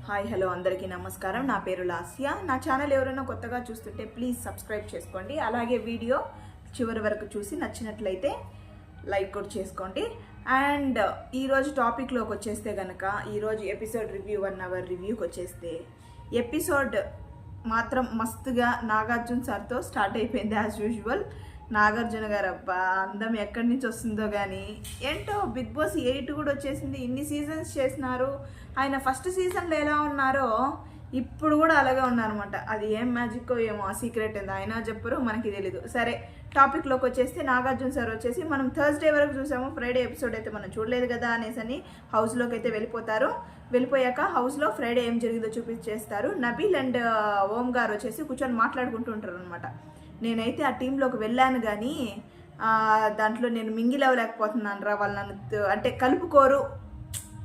Hi hello అందరికీ నమస్కారం. నా పేరు లాస్య. నా ఛానల్ ఎవరైనా కొత్తగా చూస్తుంటే ప్లీజ్ సబ్స్క్రైబ్ చేసుకోండి. అలాగే వీడియో చివరి వరకు చూసి నచ్చినట్లయితే లైక్ కూడా చేసుకోండి. అండ్ ఈరోజు టాపిక్లోకి వచ్చేస్తే కనుక ఈరోజు ఎపిసోడ్ రివ్యూ 1 అవర్ రివ్యూకి వచ్చేస్తే ఎపిసోడ్ మాత్రం మస్తుగా నాగార్జున సార్తో స్టార్ట్ అయిపోయింది. యాజ్ యూజువల్ నాగార్జున గారు అబ్బా అందం ఎక్కడి నుంచి వస్తుందో కానీ ఏంటో బిగ్ బాస్ 8 కూడా వచ్చేసింది. ఇన్ని సీజన్స్ చేసినారు. ఆయన ఫస్ట్ సీజన్లో ఎలా ఉన్నారో ఇప్పుడు కూడా అలాగే ఉన్నారనమాట. అది ఏం మ్యాజిక్కో ఏమో, ఆ సీక్రెట్ ఏందో ఆయన చెప్పరు, మనకి తెలీదు. సరే టాపిక్లోకి వచ్చేస్తే నాగార్జున సార్ వచ్చేసి మనం థర్స్డే వరకు చూసాము. ఫ్రైడే ఎపిసోడ్ అయితే మనం చూడలేదు కదా అనేసి హౌస్లోకి అయితే వెళ్ళిపోతారు. వెళ్ళిపోయాక హౌస్లో ఫ్రైడే ఏం జరిగిందో చూపించేస్తారు. నబీల్ అండ్ ఓం గారు వచ్చేసి కూర్చొని మాట్లాడుకుంటూ ఉంటారు అనమాట. నేనైతే ఆ టీంలోకి వెళ్ళాను కానీ దాంట్లో నేను మింగిల్ అవ్వలేకపోతున్నాను రా, వాళ్ళు నన్ను అంటే కలుపుకోరు,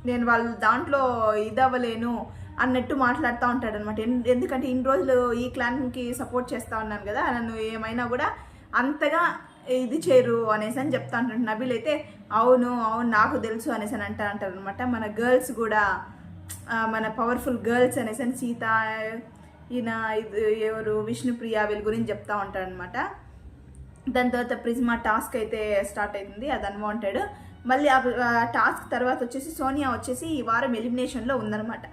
నేను వాళ్ళ దాంట్లో ఇదవ్వలేను అన్నట్టు మాట్లాడుతూ ఉంటాడనమాట. ఎందుకంటే ఇన్ని రోజులు ఈ క్లాన్కి సపోర్ట్ చేస్తూ ఉన్నాను కదా, నన్ను ఏమైనా కూడా అంతగా ఇది చేయరు అనేసి అని చెప్తా ఉంటాడు. నబీల్ అయితే అవును అవును నాకు తెలుసు అనేసి అని అంటారనమాట. మన గర్ల్స్ కూడా మన పవర్ఫుల్ గర్ల్స్ అనేసి అని సీత, ఈయన ఇది ఎవరు విష్ణుప్రియ వీళ్ళ గురించి చెప్తా ఉంటాడనమాట. దాని తర్వాత ప్రిజ్మా టాస్క్ అయితే స్టార్ట్ అవుతుంది. అది అన్వాంటెడ్. మళ్ళీ ఆ టాస్క్ తర్వాత వచ్చేసి సోనియా వచ్చేసి ఈ వారం ఎలిమినేషన్లో ఉందనమాట.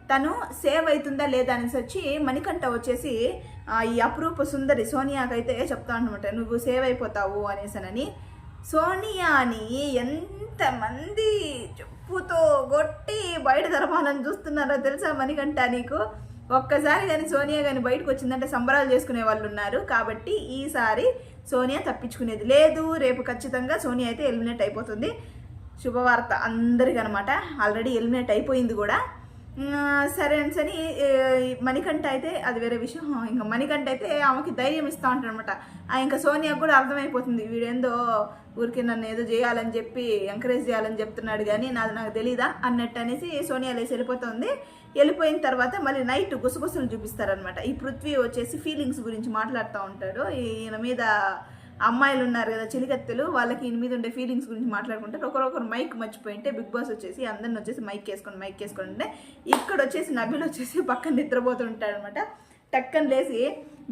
తను సేవ్ అవుతుందా లేదా అనేసి వచ్చి మణికంఠ వచ్చేసి ఈ అపురూప సుందరి సోనియాకైతే చెప్తా అనమాట, నువ్వు సేవ్ అయిపోతావు అనేసనని. సోనియాని ఎంతమంది చెప్పుతో కొట్టి బయట తరపాలని చూస్తున్నారో తెలుసా మణికంఠ నీకు? ఒక్కసారి కానీ సోనియా కానీ బయటకు వచ్చిందంటే సంబరాలు చేసుకునే వాళ్ళు ఉన్నారు. కాబట్టి ఈసారి సోనియా తప్పించుకునేది లేదు. రేపు ఖచ్చితంగా సోనియా అయితే ఎలిమినేట్ అయిపోతుంది. శుభవార్త అందరికీ అనమాట. ఆల్రెడీ ఎలిమినేట్ అయిపోయింది కూడా. సరే అని మణికంఠ అయితే అది వేరే విషయం. ఇంకా మణికంఠ అయితే ఆమెకి ధైర్యం ఇస్తూ ఉంటాడు అనమాట. ఇంకా సోనియాకు కూడా అర్థమైపోతుంది, వీడేందో ఊరికి నన్ను ఏదో చేయాలని చెప్పి ఎంకరేజ్ చేయాలని చెప్తున్నాడు కానీ నాకు తెలీదా అన్నట్టు అనేసి సోనియా లేసి వెళ్ళిపోతుంది. వెళ్ళిపోయిన తర్వాత మళ్ళీ నైట్ గుసగుసలు చూపిస్తారనమాట. ఈ పృథ్వీ వచ్చేసి ఫీలింగ్స్ గురించి మాట్లాడుతూ ఉంటాడు. ఈయన మీద అమ్మాయిలు ఉన్నారు కదా చెలికత్తెలు, వాళ్ళకి ఈయన మీద ఉండే ఫీలింగ్స్ గురించి మాట్లాడుకుంటారు. ఒకరొకరు మైక్ మర్చిపోయింటే బిగ్ బాస్ వచ్చేసి అందరిని వచ్చేసి మైక్ వేసుకొని అంటే ఇక్కడ వచ్చేసి నబీల్ వచ్చేసి పక్కన నిద్రపోతుంటాడు అనమాట. టక్కన లేసి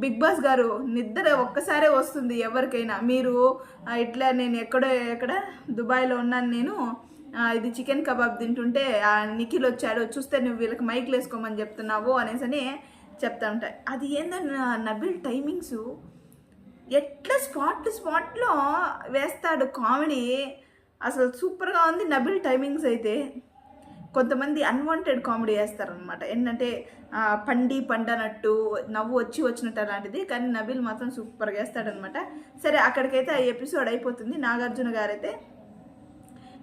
బిగ్ బాస్ గారు నిద్ర ఒక్కసారే వస్తుంది ఎవరికైనా, మీరు ఇట్లా నేను ఎక్కడ దుబాయ్లో ఉన్నాను, నేను ఇది చికెన్ కబాబ్ తింటుంటే నిఖిల్ వచ్చాడు, చూస్తే నువ్వు వీళ్ళకి మైక్లు వేసుకోమని చెప్తున్నావు అనేసి చెప్తా ఉంటాయి. అది ఏందో నబీల్ టైమింగ్స్ ఎట్లా స్పాట్లో వేస్తాడు కామెడీ, అసలు సూపర్గా ఉంది నబీల్ టైమింగ్స్ అయితే. కొంతమంది అన్వాంటెడ్ కామెడీ వేస్తారనమాట, ఏంటంటే పండనట్టు నవ్వు వచ్చినట్టు అలాంటిది. కానీ నబీల్ మాత్రం సూపర్గా వేస్తాడనమాట. సరే అక్కడికైతే ఆ ఎపిసోడ్ అయిపోతుంది. నాగార్జున గారు అయితే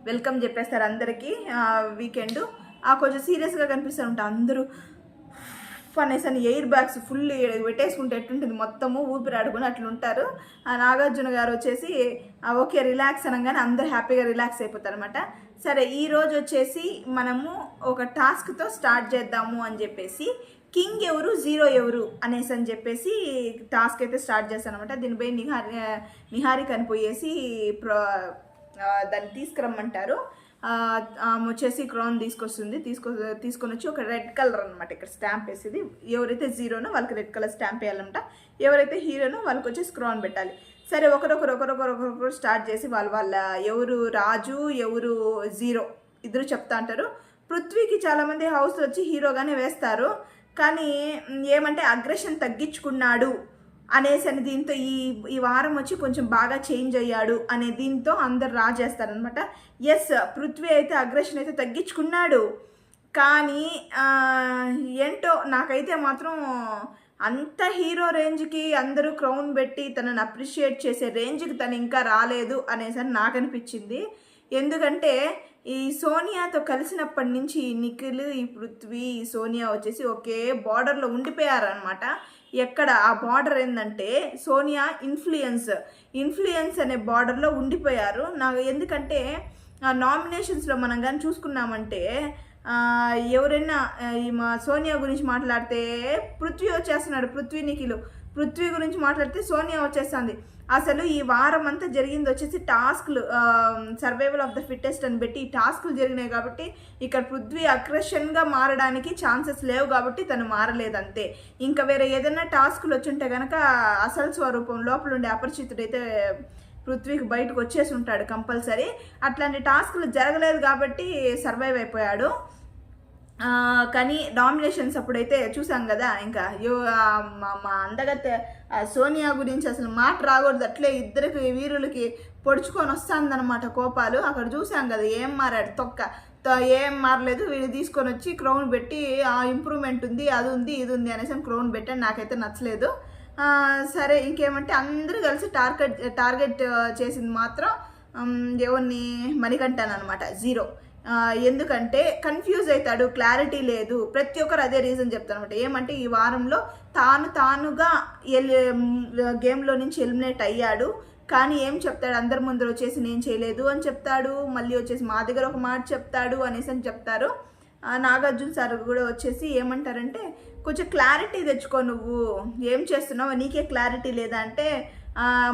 వెల్కమ్ చెప్పేస్తారు అందరికీ. వీకెండ్ కొంచెం సీరియస్గా కనిపిస్తూ ఉంటారు అందరూ. అనేసి ఎయిర్ బ్యాగ్స్ ఫుల్ పెట్టేసుకుంటే ఎట్టుంటుంది, మొత్తము ఊపిరాడుకుని అట్లుంటారు. నాగార్జున గారు వచ్చేసి ఓకే రిలాక్స్ అనగానే అందరూ హ్యాపీగా రిలాక్స్ అయిపోతారు అనమాట. సరే ఈరోజు వచ్చేసి మనము ఒక టాస్క్తో స్టార్ట్ చేద్దాము అని చెప్పేసి కింగ్ ఎవరు జీరో ఎవరు అనేసి అని చెప్పేసి టాస్క్ అయితే స్టార్ట్ చేస్తాను అనమాట. దీనిపై నిహారిక అనిపోయేసి దాన్ని తీసుకురమ్మంటారు. ఆమె వచ్చేసి క్రౌన్ తీసుకొని వచ్చి ఒక రెడ్ కలర్ అనమాట ఇక్కడ స్టాంప్ వేసేది. ఎవరైతే జీరోనో వాళ్ళకి రెడ్ కలర్ స్టాంప్ వేయాలన్నమాట. ఎవరైతే హీరోనో వాళ్ళకి వచ్చేసి క్రౌన్ పెట్టాలి. సరే ఒకరొకరు స్టార్ట్ చేసి వాళ్ళ ఎవరు రాజు ఎవరు జీరో ఇద్దరు చెప్తా అంటారు. పృథ్వీకి చాలామంది హౌస్ వచ్చి హీరోగానే వేస్తారు, కానీ ఏమంటే అగ్రెషన్ తగ్గించుకున్నాడు అనేసి అని దీంతో ఈ వారం వచ్చి కొంచెం బాగా చేంజ్ అయ్యాడు అనే దీంతో అందరు రాజేస్తారనమాట. ఎస్ పృథ్వీ అయితే అగ్రెషన్ అయితే తగ్గించుకున్నాడు, కానీ ఏంటో నాకైతే మాత్రం అంత హీరో రేంజ్కి అందరూ క్రౌన్ పెట్టి తనని అప్రిషియేట్ చేసే రేంజ్కి తను ఇంకా రాలేదు అనేసి అని నాకు అనిపించింది. ఎందుకంటే ఈ సోనియాతో కలిసినప్పటి నుంచి నిఖిల్, ఈ పృథ్వీ, ఈ సోనియా వచ్చేసి ఒకే బార్డర్లో ఉండిపోయారనమాట. ఎక్కడ ఆ బార్డర్ ఏంటంటే సోనియా ఇన్ఫ్లుయెన్స్ అనే బార్డర్లో ఉండిపోయారు. నాకు ఎందుకంటే నామినేషన్స్లో మనం కానీ చూసుకున్నామంటే ఎవరైనా ఈ మా సోనియా గురించి మాట్లాడితే పృథ్వీ వచ్చేస్తున్నాడు, పృథ్వీ నిఖిల్. పృథ్వీ గురించి మాట్లాడితే సోనియా వచ్చేస్తుంది. అసలు ఈ వారం అంతా జరిగింది వచ్చేసి టాస్క్లు, సర్వైవల్ ఆఫ్ ద ఫిట్టెస్ట్ అని పెట్టి ఈ టాస్క్లు జరిగినాయి కాబట్టి ఇక్కడ పృథ్వీ అగ్రెషన్గా మారడానికి ఛాన్సెస్ లేవు కాబట్టి తను మారలేదంతే. ఇంకా వేరే ఏదైనా టాస్క్లు వచ్చుంటే కనుక అసలు స్వరూపం లోపల ఉండే అపరిచితుడైతే పృథ్వీకి బయటకు వచ్చేసి ఉంటాడు కంపల్సరీ. అట్లాంటి టాస్క్లు జరగలేదు కాబట్టి సర్వైవ్ అయిపోయాడు. కానీ నామినేషన్స్ అప్పుడైతే చూసాం కదా, ఇంకా మా అందగత్తె సోనియా గురించి అసలు మాట రాకూడదు, అట్లే ఇద్దరికి వీరులకి పొడుచుకొని వస్తుందన్నమాట కోపాలు. అక్కడ చూసాం కదా ఏం మారాడు, ఏం మారలేదు. వీళ్ళు తీసుకొని వచ్చి క్రౌన్ పెట్టి ఇంప్రూవ్మెంట్ ఉంది, అది ఉంది, ఇది ఉంది అనేసి క్రౌన్ పెట్టాను. నాకైతే నచ్చలేదు. సరే ఇంకేమంటే అందరూ కలిసి టార్గెట్ చేసింది మాత్రం ఎవరిని, మణికంఠన్ అనమాట. 0. ఎందుకంటే కన్ఫ్యూజ్ అవుతాడు, క్లారిటీ లేదు. ప్రతి ఒక్కరు అదే రీజన్ చెప్తారు అనమాట. ఏమంటే ఈ వారంలో తానుగా గేమ్లో నుంచి ఎలిమినేట్ అయ్యాడు, కానీ ఏం చెప్తాడు, అందరి ముందర వచ్చేసి నేను చేయలేదు అని చెప్తాడు, మళ్ళీ వచ్చేసి మా దగ్గర ఒక మాట చెప్తాడు అనేసి అని చెప్తారు. నాగార్జున సార్ కూడా వచ్చేసి ఏమంటారంటే, కొంచెం క్లారిటీ తెచ్చుకో, నువ్వు ఏం చేస్తున్నావు నీకే క్లారిటీ లేదా అంటే,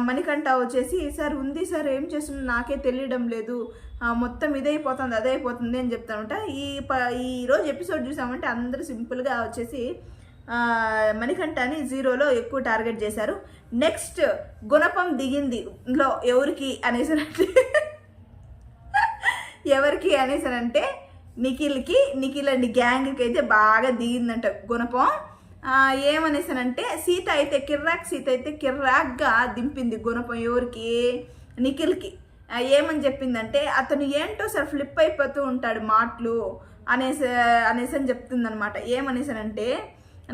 మణికంఠ వచ్చేసి సార్ ఉంది సార్, ఏం చేస్తున్నా నాకే తెలియడం లేదు, మొత్తం ఇదైపోతుంది అదైపోతుంది అని చెప్తామంట. ఈరోజు ఎపిసోడ్ చూసామంటే అందరూ సింపుల్గా వచ్చేసి మణికంఠని 0లో ఎక్కువ టార్గెట్ చేశారు. నెక్స్ట్ గుణపం దిగింది లో ఎవరికి అనేసానంటే నిఖిల్ అండి గ్యాంగ్కి అయితే బాగా దిగిందంట గుణపం. ఏమనేసానంటే సీత అయితే కిర్రాక్గా దింపింది గుణపం ఎవరికి, నిఖిల్కి. ఏమని చెప్పిందంటే అతను ఏంటో సార్ ఫ్లిప్ అయిపోతూ ఉంటాడు మాటలు అనేసి అని చెప్తుందనమాట. ఏమనేసానంటే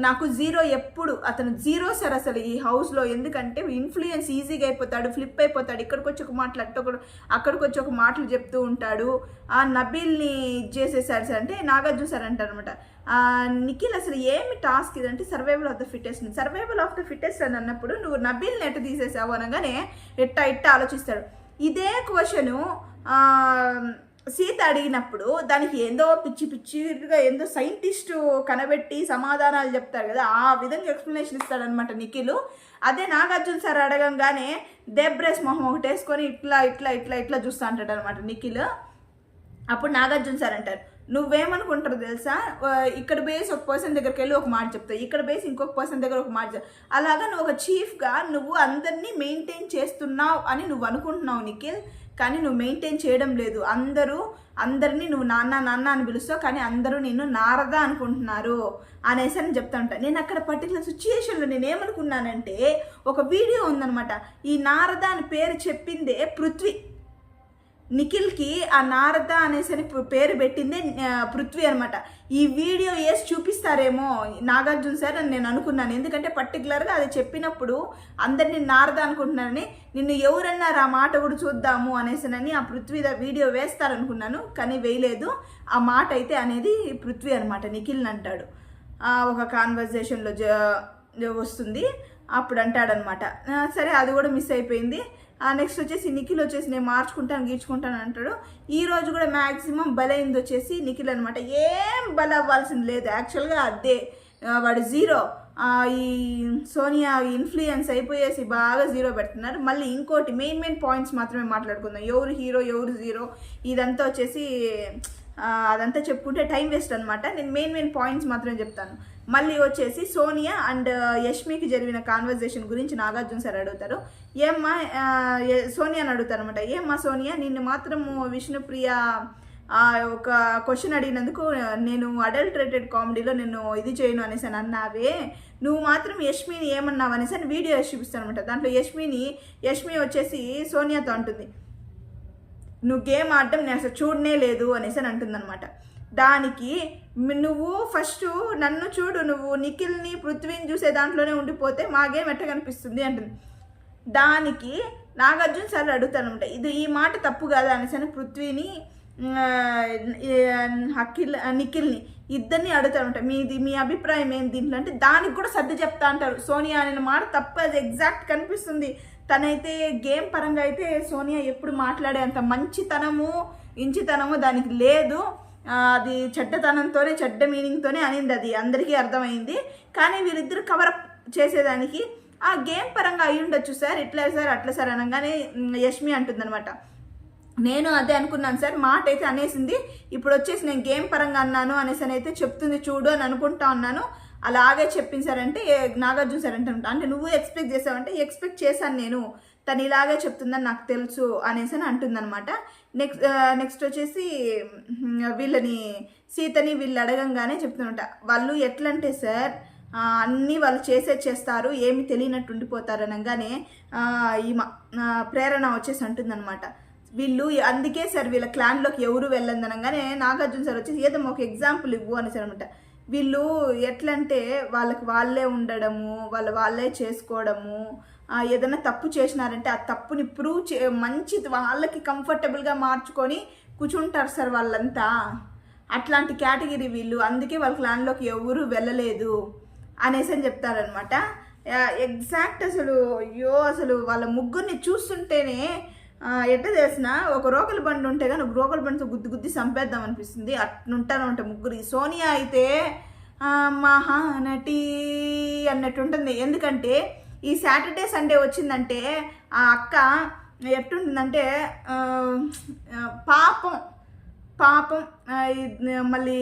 నాకు 0 ఎప్పుడు అతను 0 సార్ అసలు ఈ హౌస్లో, ఎందుకంటే ఇన్ఫ్లుయెన్స్ ఈజీగా అయిపోతాడు, ఫ్లిప్ అయిపోతాడు, ఇక్కడికి వచ్చి ఒక మాటలు అక్కడికి వచ్చి ఒక మాటలు చెప్తూ ఉంటాడు. ఆ నబీల్ని చేసేసాడు సార్ అంటే నాగార్జున సార్ అంటారు అనమాట. నిఖిల్ అసలు ఏమి టాస్క్ ఇదంటే సర్వైవల్ ఆఫ్ ద ఫిట్టెస్ట్ అని అన్నప్పుడు నువ్వు నబీల్ని ఎట్ట తీసేసావు అనగానే ఎట్ట ఆలోచిస్తాడు. ఇదే క్వశ్చను సీత అడిగినప్పుడు దానికి ఏందో పిచ్చిగా ఏందో సైంటిస్టు కనబెట్టి సమాధానాలు చెప్తారు కదా, ఆ విధంగా ఎక్స్ప్లెనేషన్ ఇస్తాడనమాట నిఖిల్. అదే నాగార్జున సార్ అడగంగానే దెబ్రేస్ మొహం ఒకటి వేసుకొని ఇట్లా చూస్తూ అంటాడు అనమాట నిఖిల్. అప్పుడు నాగార్జున సార్ అంటారు, నువ్వేమనుకుంటారు తెలుసా, ఇక్కడ బేస్ ఒక పర్సన్ దగ్గరికి వెళ్ళి ఒక మాట చెప్తావు, ఇక్కడ బేస్ ఇంకొక పర్సన్ దగ్గర ఒక మాట చెప్తావు, అలాగా నువ్వు ఒక చీఫ్గా నువ్వు అందరినీ మెయింటైన్ చేస్తున్నావు అని నువ్వు అనుకుంటున్నావు నిఖిల్, కానీ నువ్వు మెయింటైన్ చేయడం లేదు. అందరినీ నువ్వు నాన్న అని పిలుస్తావు, కానీ అందరూ నిన్ను నారదా అనుకుంటున్నారు అనేసి అని చెప్తా ఉంటాను. నేను అక్కడ పర్టికులర్ సిచ్యుయేషన్లో నేను ఏమనుకున్నానంటే, ఒక వీడియో ఉందనమాట, ఈ నారదా అని పేరు చెప్పిందే పృథ్వీ, నిఖిల్కి ఆ నారద అనేసి పేరు పెట్టిందే పృథ్వీ అనమాట. ఈ వీడియో వేసి చూపిస్తారేమో నాగార్జున సార్ అని నేను అనుకున్నాను, ఎందుకంటే పర్టికులర్గా అది చెప్పినప్పుడు అందరినీ నారద అనుకుంటున్నానని, నిన్ను ఎవరన్నారు ఆ మాట కూడా చూద్దాము అనేసినని ఆ పృథ్వీ వీడియో వేస్తారనుకున్నాను, కానీ వేయలేదు. ఆ మాట అయితే అనేది పృథ్వీ అనమాట, నిఖిల్ని అంటాడు. ఒక కాన్వర్జేషన్లో వస్తుంది, అప్పుడు అంటాడనమాట. సరే అది కూడా మిస్ అయిపోయింది. నెక్స్ట్ వచ్చేసి నిఖిల్ వచ్చేసి నేను గీర్చుకుంటాను అంటాడు. ఈ రోజు కూడా మ్యాక్సిమం బలైంది వచ్చేసి నిఖిల్ అనమాట. ఏం బల అవ్వాల్సింది లేదు యాక్చువల్గా, అదే వాడు 0. ఈ సోనియా ఇన్ఫ్లుయెన్స్ అయిపోయేసి బాగా 0 పెడుతున్నారు. మళ్ళీ ఇంకోటి మెయిన్ పాయింట్స్ మాత్రమే మాట్లాడుకుందాం, ఎవరు హీరో ఎవరు 0 ఇదంతా వచ్చేసి అదంతా చెప్పుకుంటే టైం వేస్ట్ అనమాట. నేను మెయిన్ పాయింట్స్ మాత్రమే చెప్తాను. మళ్ళీ వచ్చేసి సోనియా అండ్ యష్మికి జరిగిన కాన్వర్జేషన్ గురించి నాగార్జున సార్ అడుగుతారు. ఏమ్మా సోనియాని అడుగుతారు అనమాట, ఏమ్మా సోనియా నిన్ను మాత్రము విష్ణుప్రియ ఒక క్వశ్చన్ అడిగినందుకు నేను అడల్టరేటెడ్ కామెడీలో నేను ఇది చేయను అనేసి అని అన్నావే, నువ్వు మాత్రం యష్మిని ఏమన్నావు అనేసి అని వీడియో వేసి చూపిస్తాను అనమాట. దాంట్లో యష్మి వచ్చేసి సోనియాతో అంటుంది, నువ్వు గేమ్ ఆడడం నేను అసలు చూడనే లేదు అనేసి అని అంటుందన్నమాట. దానికి నువ్వు ఫస్ట్ నన్ను చూడు, నువ్వు నిఖిల్ని పృథ్వీని చూసే దాంట్లోనే ఉండిపోతే మా గేమ్ ఎట్ట కనిపిస్తుంది అంటుంది. దానికి నాగార్జున సార్ అడుగుతానమాట, ఇది ఈ మాట తప్పు కాదా అనేసి అని పృథ్వీని నిఖిల్ని ఇద్దరిని అడుగుతారనమాట. మీ అభిప్రాయం ఏంటి దీంట్లో అంటే దానికి కూడా సర్ది చెప్తా అంటారు. సోనియా అనే మాట తప్పు, అది ఎగ్జాక్ట్ కనిపిస్తుంది. తనైతే గేమ్ పరంగా అయితే సోనియా ఎప్పుడు మాట్లాడే అంత మంచితనము ఇంచితనము దానికి లేదు, అది చెడ్డతనంతోనే చెడ్డ మీనింగ్తోనే అనింది, అది అందరికీ అర్థమైంది. కానీ వీళ్ళిద్దరు కవరప్ చేసేదానికి ఆ గేమ్ పరంగా అయి ఉండొచ్చు సార్, ఇట్లా సార్ అట్లా సార్ అనగానే యష్మి అంటుందన్నమాట, నేను అదే అనుకున్నాను సార్, మాట అయితే అనేసింది, ఇప్పుడు వచ్చేసి నేను గేమ్ పరంగా అన్నాను అనేసి అని అయితే చెప్తుంది చూడు అని అనుకుంటా ఉన్నాను, అలాగే చెప్పింది సార్ అంటే నాగార్జున సార్ అంటే నువ్వు ఎక్స్పెక్ట్ చేసావంటే ఎక్స్పెక్ట్ చేశాను నేను, తను ఇలాగే చెప్తుందని నాకు తెలుసు అనేసి అని అంటుందన్నమాట. నెక్స్ట్ వచ్చేసి వీళ్ళని సీతని వీళ్ళు అడగంగానే చెప్తున్నమాట, వాళ్ళు ఎట్లంటే సార్ అన్నీ వాళ్ళు చేస్తారు, ఏమి తెలియనట్టు ఉండిపోతారు అనగానే ఈ ప్రేరణ వచ్చేసి అంటుందన్నమాట, వీళ్ళు అందుకే సార్ వీళ్ళ క్లాన్లోకి ఎవరు వెళ్ళందనగానే నాగార్జున సార్ వచ్చేసి ఏదో ఒక ఎగ్జాంపుల్ ఇవ్వు అనేసి అనమాట. వీళ్ళు ఎట్లంటే వాళ్ళకి వాళ్ళే ఉండడము, వాళ్ళే చేసుకోవడము, ఏదైనా తప్పు చేసినారంటే ఆ తప్పుని ప్రూవ్ మంచిది వాళ్ళకి కంఫర్టబుల్గా మార్చుకొని కూర్చుంటారు సార్ వాళ్ళంతా, అట్లాంటి కేటగిరీ వీళ్ళు, అందుకే వాళ్ళ క్లాన్లోకి ఎవరు వెళ్ళలేదు అనేసి అని చెప్తారనమాట. ఎగ్జాక్ట్ అసలు అయ్యో అసలు వాళ్ళ ముగ్గురిని చూస్తుంటేనే ఎట్లా చేసినా ఒక రోకలి బండి ఉంటే కానీ ఒక రోకలి బండితో గుద్ది చంపేద్దాం అనిపిస్తుంది, అట్లుంటారంట ముగ్గురు. సోనియా అయితే మహానటి అన్నట్టు ఉంటుంది, ఎందుకంటే ఈ సాటర్డే సండే వచ్చిందంటే ఆ అక్క ఎట్టుంటుందంటే పాపం మళ్ళీ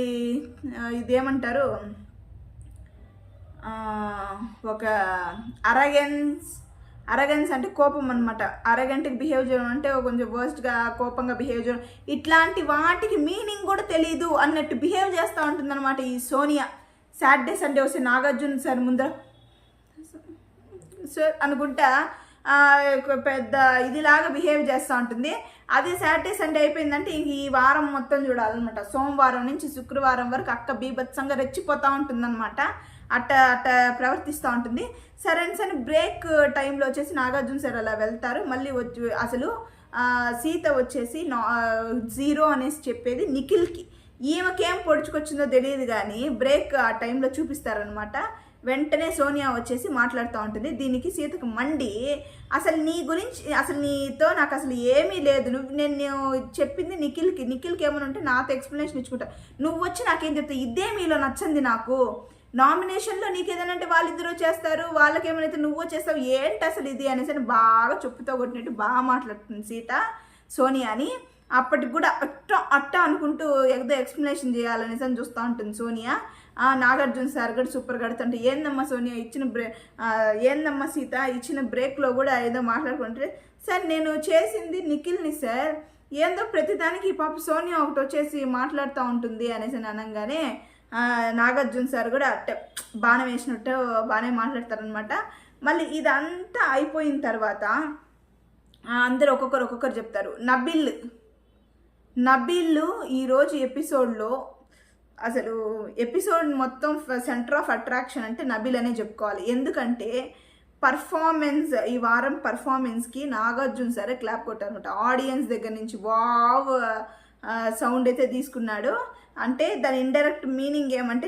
ఇదేమంటారు ఒక అరగెన్స్ అంటే కోపం అనమాట, అరగంటకి బిహేవ్ చేయడం అంటే కొంచెం వర్స్ట్గా కోపంగా బిహేవ్ చేయడం, ఇట్లాంటి వాటికి మీనింగ్ కూడా తెలీదు అన్నట్టు బిహేవ్ చేస్తూ ఉంటుందన్నమాట ఈ సోనియా. సాటర్డే సండే వస్తే నాగార్జున సార్ ముందర సార్ అనుకుంటా పెద్ద ఇదిలాగా బిహేవ్ చేస్తూ ఉంటుంది. అదే సాటర్డే సండే అయిపోయిందంటే ఈ వారం మొత్తం చూడాలన్నమాట, సోమవారం నుంచి శుక్రవారం వరకు అక్క బీభత్సంగా రెచ్చిపోతూ ఉంటుందన్నమాట, అట్ట ప్రవర్తిస్తూ ఉంటుంది. సరే అని బ్రేక్ టైంలో వచ్చేసి నాగార్జున సార్ అలా వెళ్తారు, మళ్ళీ వచ్చి అసలు సీత వచ్చేసి జీరో అనేసి చెప్పేది నిఖిల్కి, ఈమెకేం పొడుచుకొచ్చిందో తెలియదు కానీ బ్రేక్ ఆ టైంలో చూపిస్తారనమాట. వెంటనే సోనియా వచ్చేసి మాట్లాడుతూ ఉంటుంది. దీనికి సీతకు మండి, అసలు నీ గురించి అసలు నీతో నాకు అసలు ఏమీ లేదు, నేను చెప్పింది నిఖిల్కి ఏమైనా ఉంటే నాతో ఎక్స్ప్లెనేషన్ ఇచ్చుకుంటా, నువ్వు వచ్చి నాకేం చెప్తావు, ఇదే మీలో నచ్చింది నాకు, నామినేషన్లో నీకు ఏదైనా అంటే వాళ్ళిద్దరూ చేస్తారు, వాళ్ళకి ఏమైనా నువ్వు చేస్తావు, ఏంటి అసలు ఇది అనేసి బాగా చెప్పుతో కొట్టినట్టు బాగా మాట్లాడుతుంది సీత సోనియాని. అప్పటికి కూడా అట్ట అనుకుంటూ ఏదో ఎక్స్ప్లెనేషన్ చేయాలనేసి అని చూస్తూ ఉంటుంది సోనియా. నాగార్జున సార్ కూడా సూపర్ కడుతుంటే, ఏందమ్మా సోనియా ఏందమ్మా సీత ఇచ్చిన బ్రేక్లో కూడా ఏదో మాట్లాడుకుంటే, సార్ నేను చేసింది నిఖిల్ని సార్, ఏందో ప్రతిదానికి ఈ పాప సోనియా ఒకటి వచ్చేసి మాట్లాడుతూ ఉంటుంది అనేసి అనగానే నాగార్జున సార్ కూడా అట్ట బాణం వేసినట్టు బాగానే మాట్లాడతారనమాట. మళ్ళీ ఇదంతా అయిపోయిన తర్వాత అందరూ ఒక్కొక్కరు చెప్తారు. నబిల్ ఈరోజు ఎపిసోడ్లో అసలు ఎపిసోడ్ మొత్తం సెంటర్ ఆఫ్ అట్రాక్షన్ అంటే నబిల్ అనే చెప్పుకోవాలి, ఎందుకంటే పర్ఫార్మెన్స్ ఈ వారం పర్ఫార్మెన్స్కి నాగార్జున సరే క్లాప్ కొట్టారనమాట. ఆడియన్స్ దగ్గర నుంచి వావ్ సౌండ్ అయితే తీసుకున్నాడు. అంటే దాని ఇండైరెక్ట్ మీనింగ్ ఏమంటే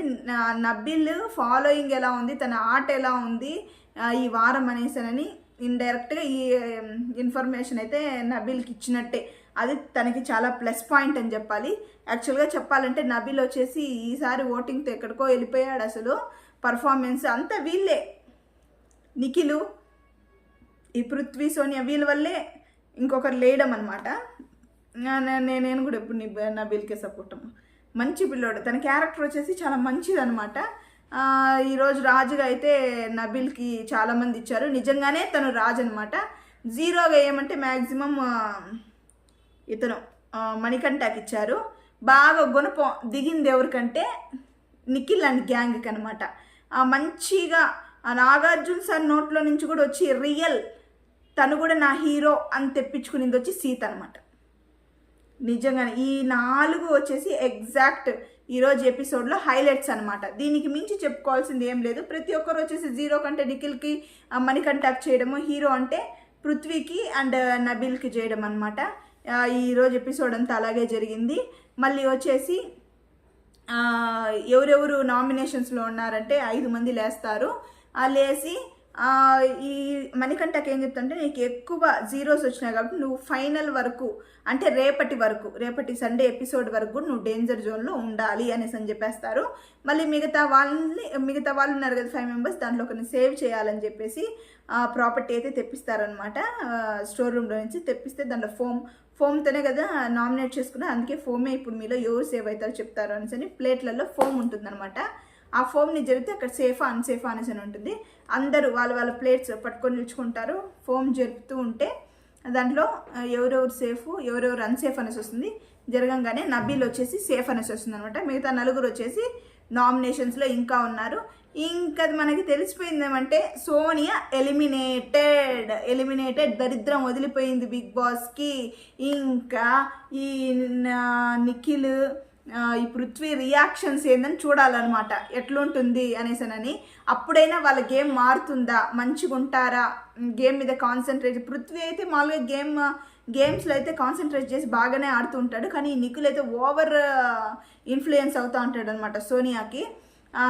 నబిల్ ఫాలోయింగ్ ఎలా ఉంది, తన ఆర్ట్ ఎలా ఉంది ఈ వారం అనేసనని ఇండైరెక్ట్గా ఈ ఇన్ఫర్మేషన్ అయితే నబిల్కి ఇచ్చినట్టే. అది తనకి చాలా ప్లస్ పాయింట్ అని చెప్పాలి. యాక్చువల్గా చెప్పాలంటే నబిల్ వచ్చేసి ఈసారి ఓటింగ్తో ఎక్కడికో వెళ్ళిపోయాడు. అసలు పర్ఫార్మెన్స్ అంతా వీళ్ళే, నిఖిలు, ఈ పృథ్వీ, సోనియా వీళ్ళ వల్లే ఇంకొకరు లేయడం అనమాట. నేను కూడా ఎప్పుడు నబిల్కే సపోర్ట్. మంచి పిల్లోడు, తన క్యారెక్టర్ వచ్చేసి చాలా మంచిది అనమాట. ఈరోజు రాజుగా అయితే నబిల్కి చాలామంది ఇచ్చారు, నిజంగానే తను రాజు అనమాట. జీరోగా ఏమంటే మ్యాక్సిమం ఇతను మణికంఠకి ఇచ్చారు. బాగా గుణపం దిగింది ఎవరికంటే నిఖిల్ అండ్ గ్యాంగ్కి అనమాట. మంచిగా నాగార్జున సార్ నోట్లో నుంచి కూడా వచ్చి రియల్ తను కూడా నా హీరో అని తెప్పించుకునింది వచ్చి సీత అనమాట. నిజంగానే ఈ 4 వచ్చేసి ఎగ్జాక్ట్ ఈరోజు ఎపిసోడ్లో హైలైట్స్ అనమాట. దీనికి మించి చెప్పుకోవాల్సింది ఏం లేదు. ప్రతి ఒక్కరు వచ్చేసి జీరో కంటే నిఖిల్కి మణికంఠకి చేయడము, హీరో అంటే పృథ్వీకి అండ్ నబిల్కి చేయడం అనమాట. ఈరోజు ఎపిసోడ్ అంతా అలాగే జరిగింది. మళ్ళీ వచ్చేసి ఎవరెవరు నామినేషన్స్లో ఉన్నారంటే 5 మంది లేస్తారు. లేసి ఈ మణికంఠకి ఏం చెప్తుంటే నీకు ఎక్కువ జీరోస్ వచ్చినాయి కాబట్టి నువ్వు ఫైనల్ వరకు అంటే రేపటి సండే ఎపిసోడ్ వరకు నువ్వు డేంజర్ జోన్లో ఉండాలి అనేసి అని చెప్పేస్తారు. మళ్ళీ మిగతా వాళ్ళు ఉన్నారు కదా 5 మెంబర్స్, దాంట్లో ఒకరిని సేవ్ చేయాలని చెప్పేసి ప్రాపర్టీ అయితే తెప్పిస్తారనమాట. స్టోర్ రూమ్లో నుంచి తెప్పిస్తే దాంట్లో ఫోమ్తోనే కదా నామినేట్ చేసుకున్నా, అందుకే ఫోమే ఇప్పుడు మీలో ఎవరు సేవ్ అవుతారో చెప్తారు అనేసి ప్లేట్లలో ఫోమ్ ఉంటుందన్నమాట. ఆ ఫోమ్ని జరిగితే అక్కడ సేఫా అన్సేఫా అనేసి అని ఉంటుంది. అందరూ వాళ్ళ ప్లేట్స్ పట్టుకొని నిల్చుకుంటారు. ఫోమ్ జరుపుతూ ఉంటే దాంట్లో ఎవరెవరు సేఫ్ ఎవరెవరు అన్సేఫ్ అనేసి వస్తుంది. జరగంగానే నబీల్ వచ్చేసి సేఫ్ అనేసి వస్తుంది అనమాట. మిగతా 4 వచ్చేసి నామినేషన్స్లో ఇంకా ఉన్నారు. ఇంకా మనకి తెలిసిపోయింది ఏమంటే సోనియా ఎలిమినేటెడ్ దరిద్రం వదిలిపోయింది బిగ్ బాస్కి. ఇంకా ఈ నిఖిల్ ఈ పృథ్వీ రియాక్షన్స్ ఏందని చూడాలన్నమాట, ఎట్లుంటుంది అనేసనని. అప్పుడైనా వాళ్ళ గేమ్ మారుతుందా, మంచిగా ఉంటారా, గేమ్ మీద కాన్సన్ట్రేట్. పృథ్వీ అయితే మామూలుగా గేమ్స్లో అయితే కాన్సన్ట్రేట్ చేసి బాగానే ఆడుతూ ఉంటాడు, కానీ నిఖిల్ అయితే ఓవర్ ఇన్ఫ్లుయెన్స్ అవుతూ ఉంటాడు అనమాట సోనియాకి.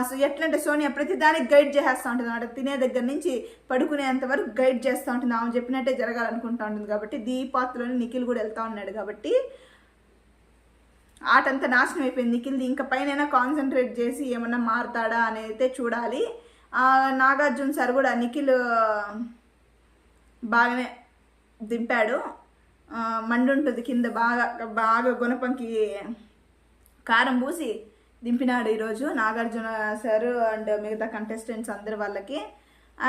సో ఎట్లంటే సోనియా ప్రతి దానికి గైడ్ చేసేస్తూ ఉంటుంది అనమాట. తినే దగ్గర నుంచి పడుకునేంత వరకు గైడ్ చేస్తూ ఉంటుంది. ఆమె చెప్పినట్టే జరగాలనుకుంటూ ఉంటుంది కాబట్టి పాత్రలోనే నిఖిల్ కూడా వెళ్తూ ఉన్నాడు కాబట్టి ఆట అంతా నాశనం అయిపోయింది నిఖిల్ది. ఇంకా పైన కాన్సన్ట్రేట్ చేసి ఏమన్నా మారుతాడా అని అయితే చూడాలి. నాగార్జున సార్ కూడా నిఖిల్ బాగానే దింపాడు. మండుంటుంది కింద బాగా గుణపంకి కారం పూసి దింపినాడు ఈరోజు నాగార్జున సార్ అండ్ మిగతా కంటెస్టెంట్స్ అందరి వాళ్ళకి.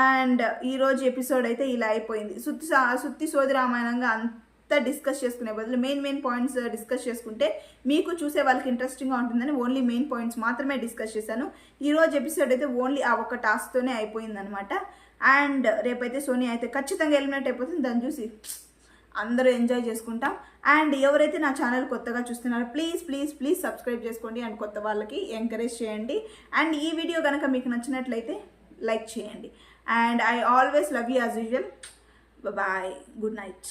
అండ్ ఈరోజు ఎపిసోడ్ అయితే ఇలా అయిపోయింది. సుత్తి సోది రామాయణంగా డిస్కస్ చేసుకునే బదులు మెయిన్ పాయింట్స్ డిస్కస్ చేసుకుంటే మీకు చూసే వాళ్ళకి ఇంట్రెస్టింగ్గా ఉంటుందని ఓన్లీ మెయిన్ పాయింట్స్ మాత్రమే డిస్కస్ చేశాను. ఈరోజు ఎపిసోడ్ అయితే ఓన్లీ ఆ ఒక్క టాస్క్తోనే అయిపోయిందనమాట. అండ్ రేపైతే సోనియా అయితే ఖచ్చితంగా ఎలిమినేట్ అయిపోతుంది. దాన్ని చూసి అందరూ ఎంజాయ్ చేసుకుంటాం. అండ్ ఎవరైతే నా ఛానల్ కొత్తగా చూస్తున్నారో ప్లీజ్ సబ్స్క్రైబ్ చేసుకోండి అండ్ కొత్త వాళ్ళకి ఎంకరేజ్ చేయండి. అండ్ ఈ వీడియో కనుక మీకు నచ్చినట్లయితే లైక్ చేయండి. And I always love you as usual. Bye, good night.